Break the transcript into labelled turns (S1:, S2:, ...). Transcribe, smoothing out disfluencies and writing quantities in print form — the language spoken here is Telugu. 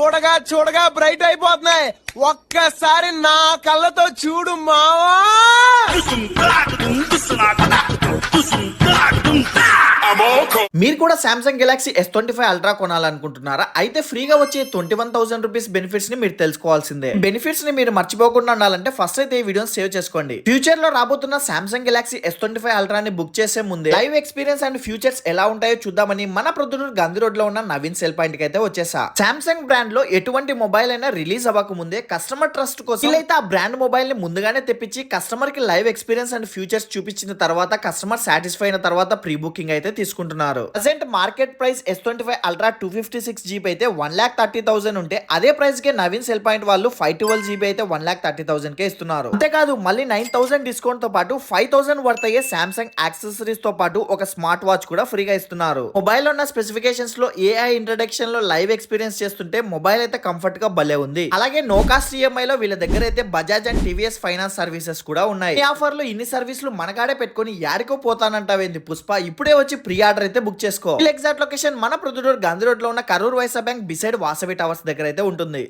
S1: చూడగా చూడగా బ్రైట్ అయిపోతున్నాయి. ఒక్కసారి నా కళ్ళతో చూడు మావా.
S2: మీరు కూడా సామ్సంగ్ గెలాక్సీ S25 అల్ట్రా కొనాలనుకుంటున్నారా? అయితే ఫ్రీగా వచ్చే 21,000 రూపీస్ బెనిఫిట్స్ ని మీరు తెలుసుకోవాల్సిందే. బెనిఫిట్స్ ని మీరు మర్చిపోకుండా ఉండాలంటే ఫస్ట్ అయితే ఈ వీడియోని సేవ్ చేసుకోండి. ఫ్యూచర్ లో రాబోతున్న సామ్సంగ్ గెలాక్సీ S25 అల్ట్రా ని బుక్ చేసే ముందే లైవ్ ఎక్స్పీరియన్స్ అండ్ ఫ్యూచర్స్ ఎలా ఉంటాయో చూద్దామని మన ప్రొద్దుటూరు గాంధీ రోడ్ లో ఉన్న నవీన్ సెల్ పాయింట్ కి అయితే వచ్చేసా. సామ్సంగ్ బ్రాండ్ లో ఎటువంటి మొబైల్ అయినా రిలీజ్ అవ్వక ముందే కస్టమర్ ట్రస్ట్ కోసం వీళ్ళైతే ఆ బ్రాండ్ మొబైల్ ని ముందుగానే తెప్పించి కస్టమర్ కి లైవ్ ఎక్స్పీరియన్స్ అండ్ ఫ్యూచర్స్ చూపించిన తర్వాత కస్టమర్ సాటిస్ఫై అయిన తర్వాత ప్రీ బుకింగ్ అయితే తీసుకుంటున్నారు. Present market price S25 ultra 256 GB అయితే 1,30,000 ఉంటే అదే ప్రైస్ కే నవీన్ సెల్ పాయింట్ వాళ్ళు 512 GB అయితే 1,30,000 కే ఇస్తున్నారు. అంతేకాదు మళ్ళీ 9,000 డిస్కౌంట్ తో పాటు 5,000 వర్త్ అయ్యే సామ్సంగ్ యాక్సెసరీస్ తో పాటు ఒక స్మార్ట్ వాచ్ కూడా ఫ్రీగా ఇస్తున్నారు. మొబైల్ ఉన్న స్పెసిఫికేషన్స్ లో AI ఇంట్రడక్షన్ లో లైవ్ ఎక్స్పీరియన్స్ చేస్తుంటే మొబైల్ అయితే కంఫర్ట్ గా భలే ఉంది. అలాగే నో కాస్ట్ EMI లో వీళ్ళ దగ్గర అయితే Bajaj and TVS finance services కూడా ఉన్నాయి. ఈ ఆఫర్ లో ఇన్ని సర్వీసులు మనగాడే పెట్టుకుని యాడికో పోతానంటావేంది పుష్ప, ఇప్పుడే వచ్చి ప్రీ ఆర్డర్ అయితే బుక్ చేసుకో. ఎగ్జాక్ట్ లొకేషన్ మన ప్రొద్దుటూరు గాంధీ రోడ్ లో ఉన్న Karur Vysya bank beside Vasavi towers దగ్గర అయితే ఉంటుంది.